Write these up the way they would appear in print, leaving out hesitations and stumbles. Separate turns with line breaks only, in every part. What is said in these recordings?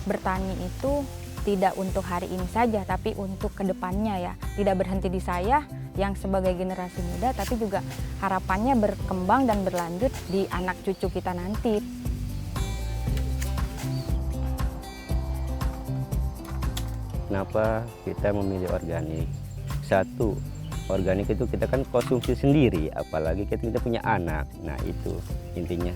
bertani itu tidak untuk hari ini saja, tapi untuk kedepannya ya. Tidak berhenti di saya yang sebagai generasi muda, tapi juga harapannya berkembang dan berlanjut di anak cucu kita nanti.
Kenapa kita memilih organik? Satu, organik itu kita kan konsumsi sendiri, apalagi kita punya anak. Nah itu intinya.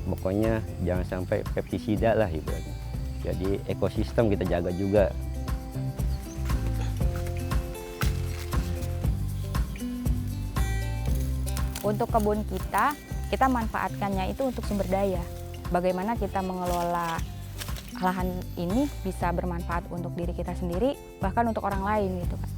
Pokoknya jangan sampai pestisida lah ibaratnya. Jadi ekosistem kita jaga juga.
Untuk kebun kita manfaatkannya itu untuk sumber daya. Bagaimana kita mengelola lahan ini bisa bermanfaat untuk diri kita sendiri, bahkan untuk orang lain gitu kan.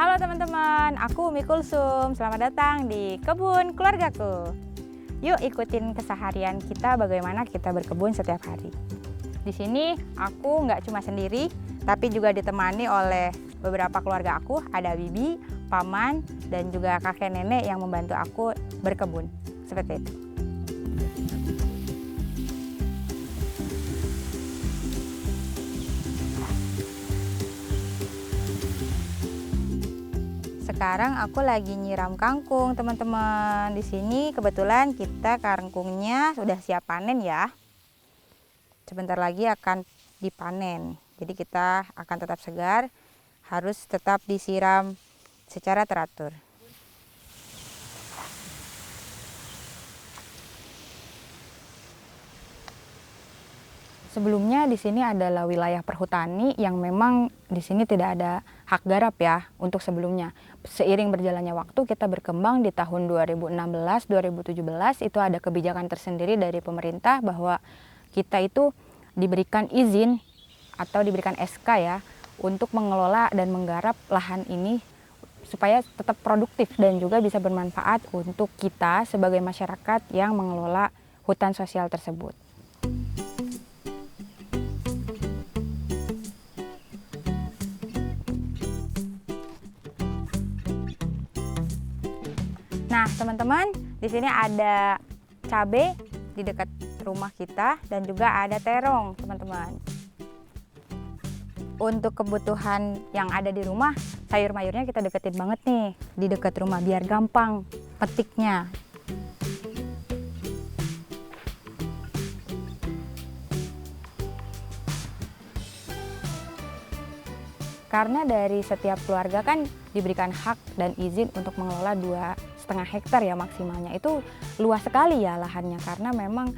Halo teman-teman, aku Umi Kulsum. Selamat datang di Kebun Keluargaku. Yuk ikutin keseharian kita bagaimana kita berkebun setiap hari. Di sini aku nggak cuma sendiri, tapi juga ditemani oleh beberapa keluarga aku. Ada bibi, paman, dan juga kakek nenek yang membantu aku berkebun. Seperti itu. Sekarang aku lagi nyiram kangkung, teman-teman. Di sini kebetulan kita kangkungnya sudah siap panen ya. Sebentar lagi akan dipanen. Jadi kita akan tetap segar, harus tetap disiram secara teratur. Sebelumnya di sini adalah wilayah perhutani yang memang di sini tidak ada hak garap ya untuk sebelumnya. Seiring berjalannya waktu kita berkembang di tahun 2016-2017 itu ada kebijakan tersendiri dari pemerintah bahwa kita itu diberikan izin atau diberikan SK ya untuk mengelola dan menggarap lahan ini supaya tetap produktif dan juga bisa bermanfaat untuk kita sebagai masyarakat yang mengelola hutan sosial tersebut. Nah, teman-teman, di sini ada cabai di dekat rumah kita dan juga ada terong, teman-teman. Untuk kebutuhan yang ada di rumah, sayur mayurnya kita deketin banget nih di dekat rumah biar gampang petiknya. Karena dari setiap keluarga kan diberikan hak dan izin untuk mengelola 2,5 hektar ya maksimalnya. Itu luas sekali ya lahannya karena memang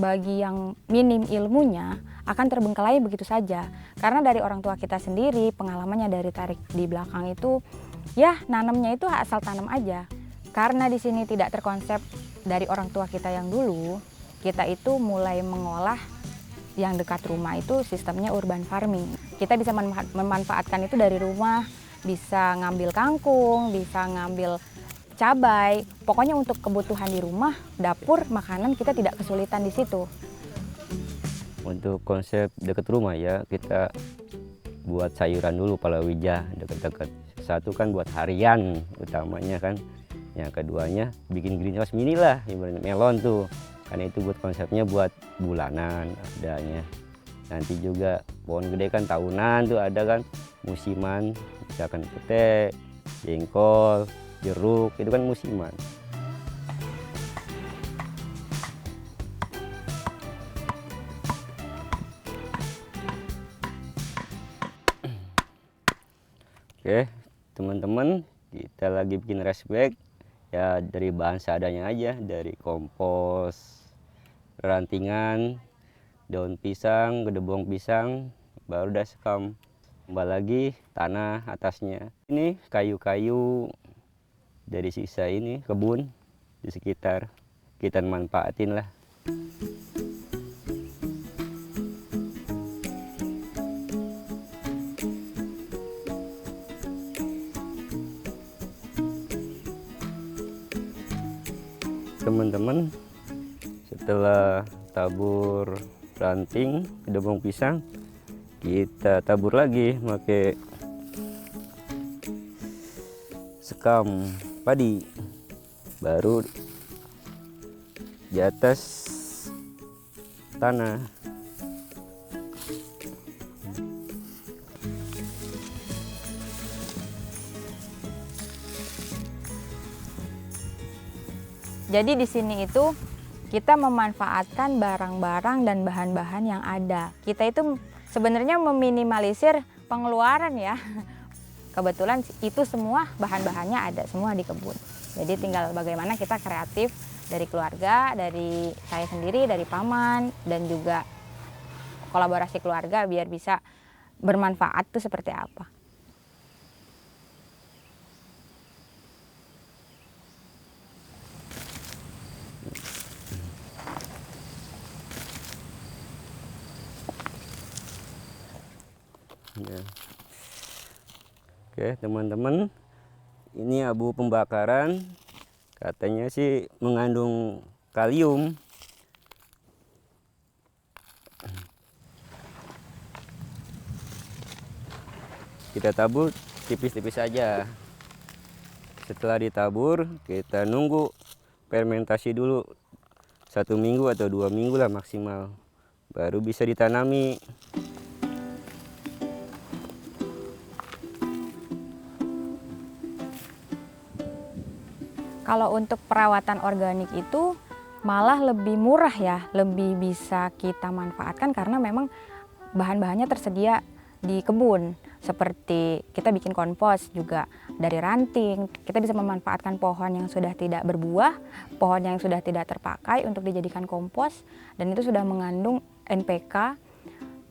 bagi yang minim ilmunya akan terbengkalai begitu saja. Karena dari orang tua kita sendiri pengalamannya dari tarik di belakang itu ya nanamnya itu asal tanam aja. Karena di sini tidak terkonsep dari orang tua kita yang dulu, kita itu mulai mengolah yang dekat rumah itu sistemnya urban farming. Kita bisa memanfaatkan itu dari rumah, bisa ngambil kangkung, bisa ngambil cabai, pokoknya untuk kebutuhan di rumah, dapur, makanan kita tidak kesulitan di situ.
Untuk konsep dekat rumah ya, kita buat sayuran dulu palawija dekat-dekat. Satu kan buat harian utamanya kan, yang keduanya bikin greenhouse mini lah, ibaratnya melon tuh. Karena itu buat konsepnya buat bulanan adanya. Nanti juga pohon gede kan tahunan tuh ada kan, musiman, misalkan pete, jengkol, jeruk, itu kan musiman. Oke, teman-teman, kita lagi bikin rice bag ya dari bahan seadanya aja, dari kompos, rantingan, daun pisang, gedebong pisang, baru udah sekam. Tambah lagi tanah atasnya. Ini kayu-kayu dari sisa ini kebun di sekitar, kita manfaatin lah. Teman-teman, setelah tabur ranting gedebong pisang, kita tabur lagi pakai sekam padi, baru di atas tanah.
Jadi di sini itu kita memanfaatkan barang-barang dan bahan-bahan yang ada. Kita itu sebenarnya meminimalisir pengeluaran ya. Kebetulan itu semua bahan-bahannya ada semua di kebun. Jadi tinggal bagaimana kita kreatif dari keluarga, dari saya sendiri, dari paman, dan juga kolaborasi keluarga biar bisa bermanfaat tuh seperti apa.
Ya. Oke teman-teman, ini abu pembakaran, katanya sih mengandung kalium. Kita tabur tipis-tipis saja. Setelah ditabur, kita nunggu fermentasi dulu 1 minggu atau 2 minggu lah maksimal, baru bisa ditanami.
Kalau untuk perawatan organik itu malah lebih murah ya, lebih bisa kita manfaatkan karena memang bahan-bahannya tersedia di kebun. Seperti kita bikin kompos juga dari ranting, kita bisa memanfaatkan pohon yang sudah tidak berbuah, pohon yang sudah tidak terpakai untuk dijadikan kompos, dan itu sudah mengandung NPK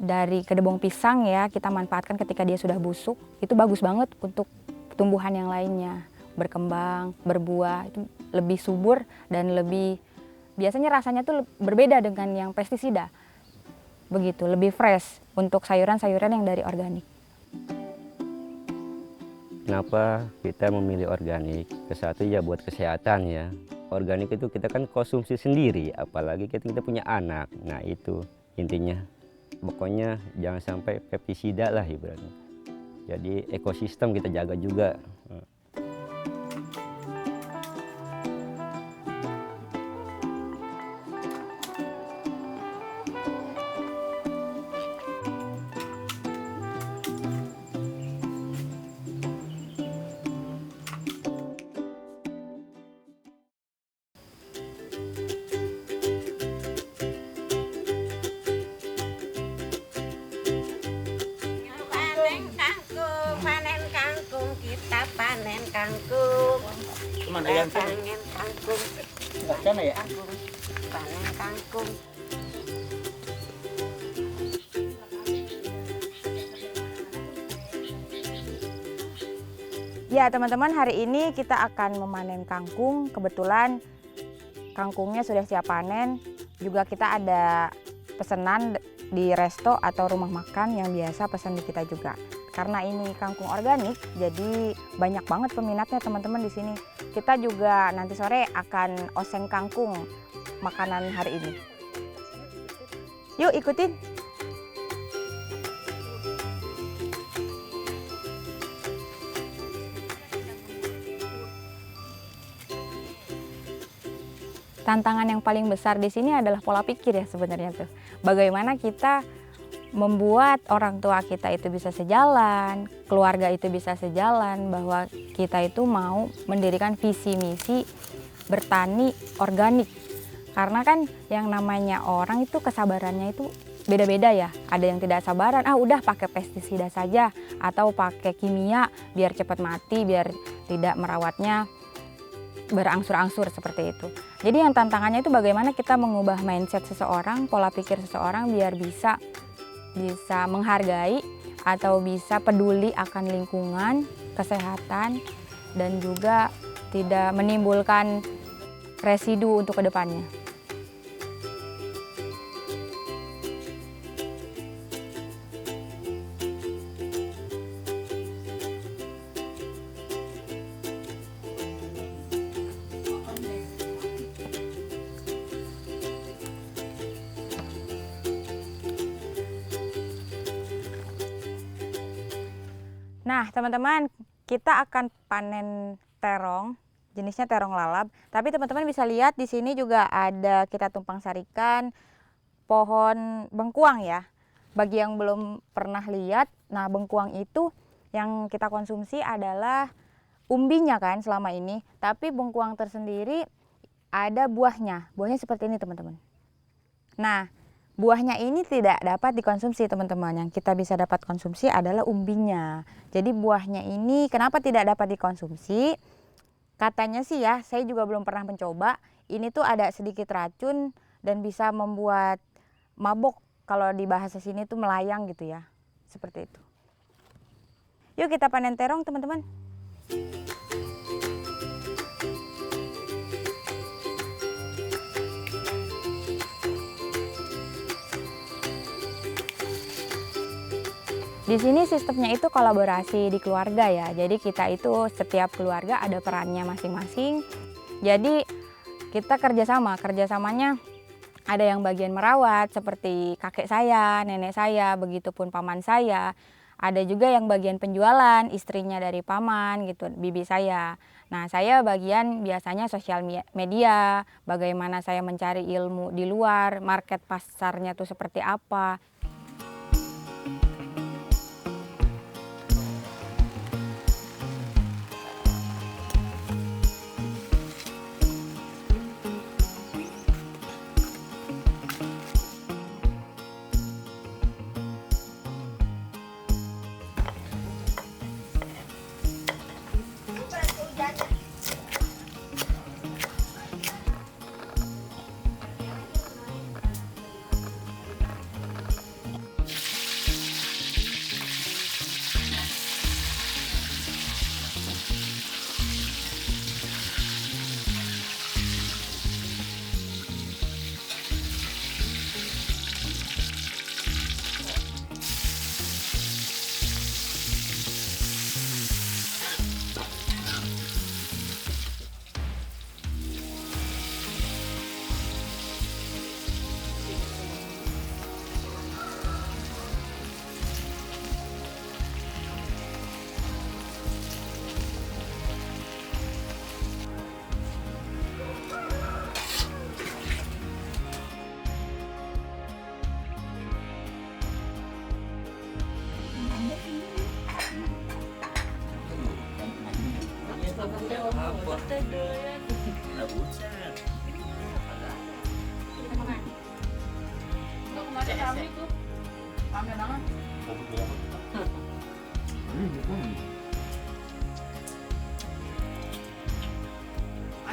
dari gedebong pisang ya, kita manfaatkan ketika dia sudah busuk, itu bagus banget untuk tumbuhan yang lainnya. Berkembang, berbuah, itu lebih subur dan lebih biasanya rasanya tuh berbeda dengan yang pestisida. Begitu, lebih fresh untuk sayuran-sayuran yang dari organik.
Kenapa kita memilih organik? Kesatu ya buat kesehatan ya. Organik itu kita kan konsumsi sendiri, apalagi kita punya anak. Nah itu intinya. Pokoknya jangan sampai pestisida lah ibaratnya. Jadi ekosistem kita jaga juga.
Panen kangkung, panen kangkung, panen kangkung.
Ya teman-teman, hari ini kita akan memanen kangkung. Kebetulan kangkungnya sudah siap panen. Juga kita ada pesanan di resto atau rumah makan yang biasa pesan di kita juga. Karena ini kangkung organik, jadi banyak banget peminatnya teman-teman di sini. Kita juga nanti sore akan oseng kangkung makanan hari ini. Yuk ikutin. Tantangan yang paling besar di sini adalah pola pikir ya sebenarnya tuh. Bagaimana kita membuat orang tua kita itu bisa sejalan, keluarga itu bisa sejalan, bahwa kita itu mau mendirikan visi misi bertani organik. Karena kan yang namanya orang itu kesabarannya itu beda-beda ya. Ada yang tidak sabaran, udah pakai pestisida saja atau pakai kimia biar cepat mati, biar tidak merawatnya berangsur-angsur seperti itu. Jadi yang tantangannya itu bagaimana kita mengubah mindset seseorang, pola pikir seseorang biar bisa menghargai atau bisa peduli akan lingkungan, kesehatan, dan juga tidak menimbulkan residu untuk kedepannya. Nah, teman-teman, kita akan panen terong, jenisnya terong lalap. Tapi teman-teman bisa lihat di sini juga ada kita tumpang sarikan pohon bengkuang ya. Bagi yang belum pernah lihat, nah bengkuang itu yang kita konsumsi adalah umbinya kan selama ini. Tapi bengkuang tersendiri ada buahnya. Buahnya seperti ini teman-teman. Nah, buahnya ini tidak dapat dikonsumsi teman-teman. Yang kita bisa dapat konsumsi adalah umbinya. Jadi buahnya ini kenapa tidak dapat dikonsumsi? Katanya sih ya, saya juga belum pernah mencoba. Ini tuh ada sedikit racun dan bisa membuat mabok. Kalau di bahasa sini tuh melayang gitu ya. Seperti itu. Yuk kita panen terong teman-teman. Di sini sistemnya itu kolaborasi di keluarga ya. Jadi kita itu setiap keluarga ada perannya masing-masing. Jadi kita kerjasamanya ada yang bagian merawat seperti kakek saya, nenek saya, begitupun paman saya. Ada juga yang bagian penjualan, istrinya dari paman gitu, bibi saya. Nah, saya bagian biasanya sosial media, bagaimana saya mencari ilmu di luar, market pasarnya tuh seperti apa.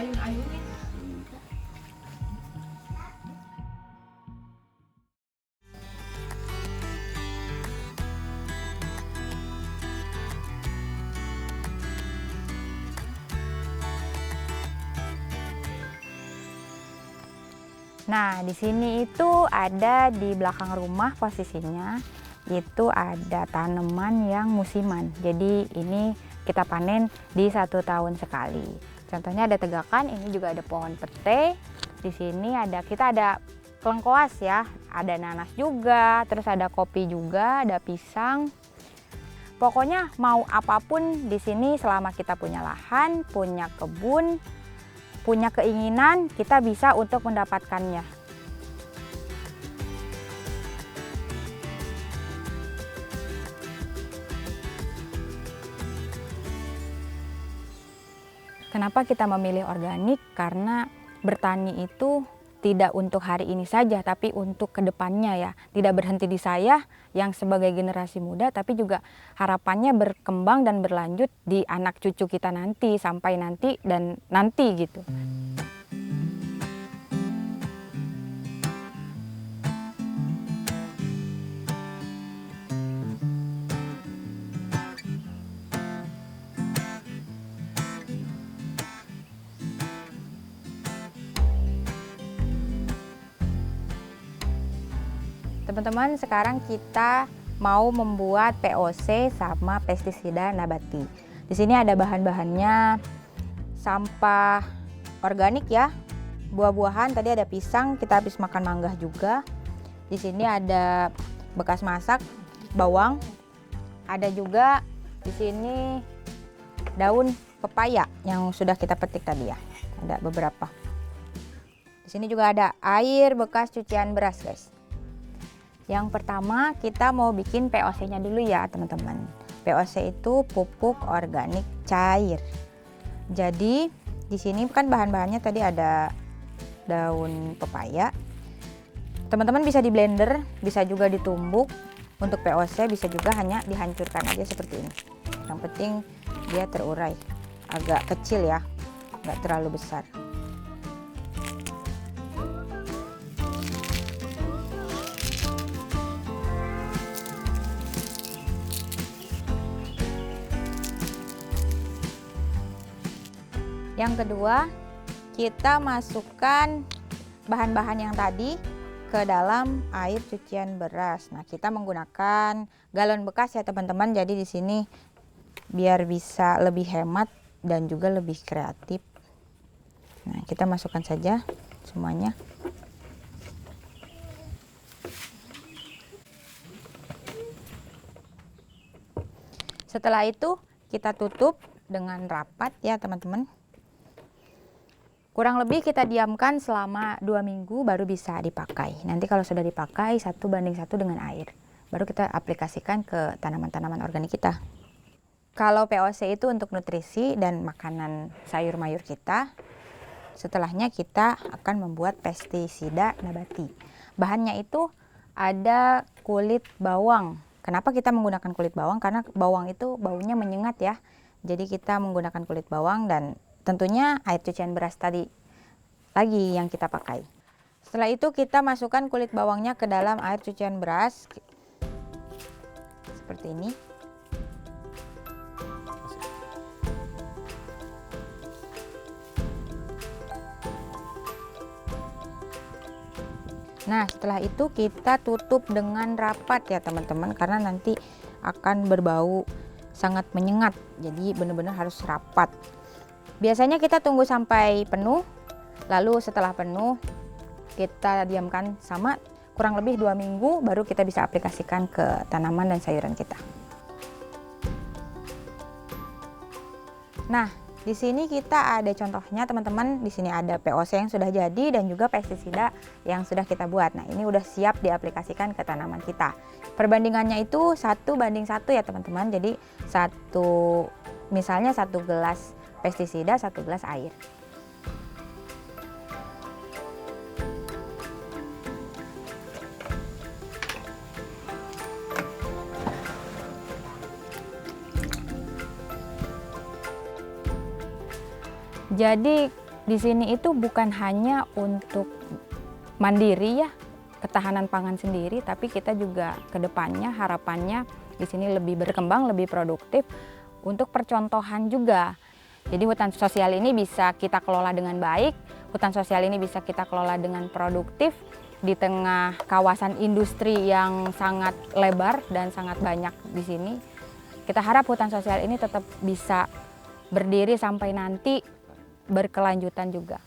Ayun-ayunin.
Nah, di sini itu ada di belakang rumah posisinya, itu ada tanaman yang musiman. Jadi ini kita panen di 1 tahun sekali. Contohnya ada tegakan, ini juga ada pohon pete. Di sini kita ada lengkoas ya, ada nanas juga, terus ada kopi juga, ada pisang. Pokoknya mau apapun di sini selama kita punya lahan, punya kebun, punya keinginan, kita bisa untuk mendapatkannya. Kenapa kita memilih organik? Karena bertani itu tidak untuk hari ini saja, tapi untuk kedepannya ya. Tidak berhenti di saya yang sebagai generasi muda, tapi juga harapannya berkembang dan berlanjut di anak cucu kita nanti, sampai nanti dan nanti gitu. Teman-teman, sekarang kita mau membuat POC sama pestisida nabati. Di sini ada bahan-bahannya, sampah organik ya, buah-buahan, tadi ada pisang, kita habis makan mangga juga. Di sini ada bekas masak, bawang, ada juga di sini daun pepaya yang sudah kita petik tadi ya, ada beberapa. Di sini juga ada air bekas cucian beras, guys. Yang pertama kita mau bikin POC-nya dulu ya teman-teman. POC itu pupuk organik cair. Jadi di sini kan bahan-bahannya tadi ada daun pepaya. Teman-teman bisa di blender, bisa juga ditumbuk. Untuk POC bisa juga hanya dihancurkan aja seperti ini. Yang penting dia terurai, agak kecil ya, nggak terlalu besar. Yang kedua, kita masukkan bahan-bahan yang tadi ke dalam air cucian beras. Nah, kita menggunakan galon bekas ya teman-teman. Jadi di sini biar bisa lebih hemat dan juga lebih kreatif. Nah, kita masukkan saja semuanya. Setelah itu kita tutup dengan rapat ya teman-teman. Kurang lebih kita diamkan selama 2 minggu baru bisa dipakai. Nanti kalau sudah dipakai 1:1 dengan air, baru kita aplikasikan ke tanaman-tanaman organik kita. Kalau POC itu untuk nutrisi dan makanan sayur mayur kita. Setelahnya kita akan membuat pestisida nabati. Bahannya itu ada kulit bawang. Kenapa kita menggunakan kulit bawang? Karena bawang itu baunya menyengat ya. Jadi kita menggunakan kulit bawang dan tentunya air cucian beras tadi lagi yang kita pakai. Setelah itu kita masukkan kulit bawangnya ke dalam air cucian beras seperti ini. Nah, setelah itu kita tutup dengan rapat ya teman-teman, karena nanti akan berbau sangat menyengat. Jadi benar-benar harus rapat. Biasanya kita tunggu sampai penuh, lalu setelah penuh kita diamkan sama kurang lebih 2 minggu baru kita bisa aplikasikan ke tanaman dan sayuran kita. Nah, di sini kita ada contohnya teman-teman. Di sini ada POC yang sudah jadi dan juga pestisida yang sudah kita buat. Nah, ini udah siap diaplikasikan ke tanaman kita. Perbandingannya itu 1:1 ya teman-teman. Jadi misalnya 1 gelas pestisida, 1 gelas air. Jadi di sini itu bukan hanya untuk mandiri ya, ketahanan pangan sendiri, tapi kita juga kedepannya harapannya di sini lebih berkembang, lebih produktif untuk percontohan juga. Jadi hutan sosial ini bisa kita kelola dengan baik, hutan sosial ini bisa kita kelola dengan produktif di tengah kawasan industri yang sangat lebar dan sangat banyak di sini. Kita harap hutan sosial ini tetap bisa berdiri sampai nanti berkelanjutan juga.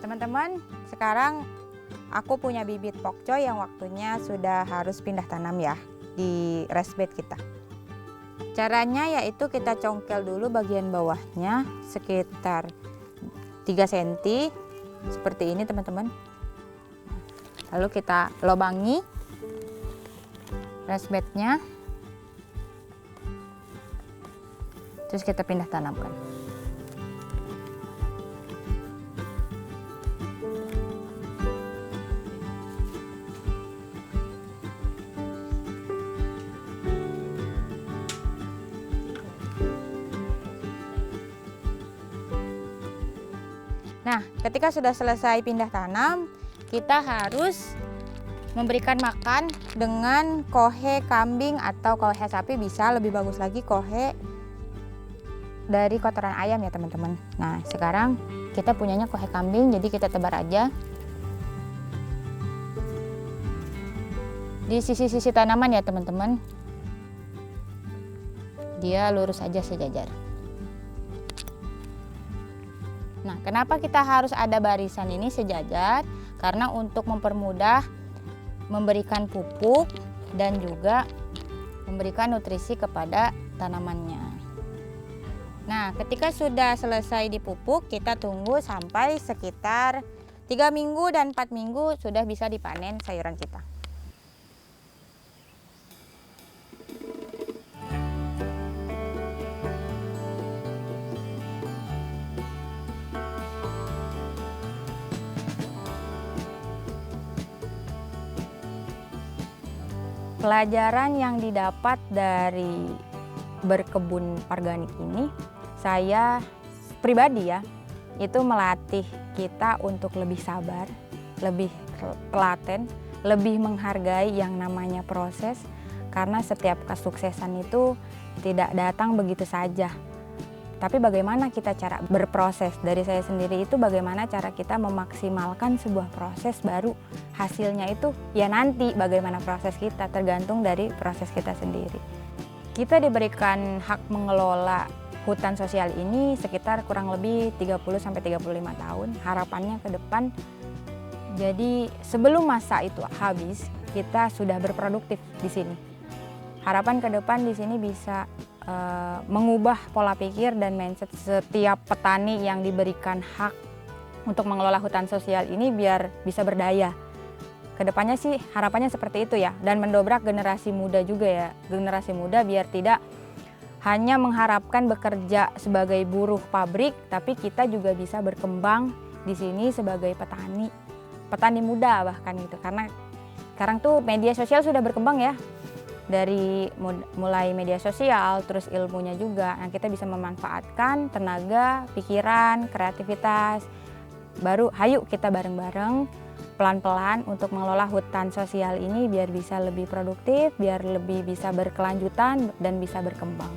Teman-teman, sekarang aku punya bibit pokcoy yang waktunya sudah harus pindah tanam ya di raised bed kita. Caranya yaitu kita congkel dulu bagian bawahnya sekitar 3 cm seperti ini teman-teman. Lalu kita lobangi raised bednya, terus kita pindah tanamkan. Nah, ketika sudah selesai pindah tanam, kita harus memberikan makan dengan kohe kambing atau kohe sapi, bisa lebih bagus lagi kohe dari kotoran ayam ya teman-teman. Nah, sekarang kita punyanya kohe kambing, jadi kita tebar aja di sisi-sisi tanaman ya teman-teman. Dia lurus aja sejajar. Nah, kenapa kita harus ada barisan ini sejajar? Karena untuk mempermudah memberikan pupuk dan juga memberikan nutrisi kepada tanamannya. Nah, ketika sudah selesai dipupuk, kita tunggu sampai sekitar 3 minggu dan 4 minggu sudah bisa dipanen sayuran kita. Pelajaran yang didapat dari berkebun organik ini, saya pribadi ya, itu melatih kita untuk lebih sabar, lebih telaten, lebih menghargai yang namanya proses, karena setiap kesuksesan itu tidak datang begitu saja. Tapi bagaimana kita cara berproses, dari saya sendiri itu bagaimana cara kita memaksimalkan sebuah proses, baru hasilnya itu ya nanti bagaimana proses kita, tergantung dari proses kita sendiri. Kita diberikan hak mengelola hutan sosial ini sekitar kurang lebih 30-35 tahun, harapannya ke depan. Jadi sebelum masa itu habis, kita sudah berproduktif di sini. Harapan ke depan di sini bisa mengubah pola pikir dan mindset setiap petani yang diberikan hak untuk mengelola hutan sosial ini biar bisa berdaya. Kedepannya sih harapannya seperti itu ya, dan mendobrak generasi muda juga ya, generasi muda biar tidak hanya mengharapkan bekerja sebagai buruh pabrik, tapi kita juga bisa berkembang di sini sebagai petani muda bahkan gitu, karena sekarang tuh media sosial sudah berkembang ya. Dari mulai media sosial, terus ilmunya juga. Nah, kita bisa memanfaatkan tenaga, pikiran, kreativitas. Baru hayuk kita bareng-bareng, pelan-pelan untuk mengelola hutan sosial ini biar bisa lebih produktif, biar lebih bisa berkelanjutan dan bisa berkembang.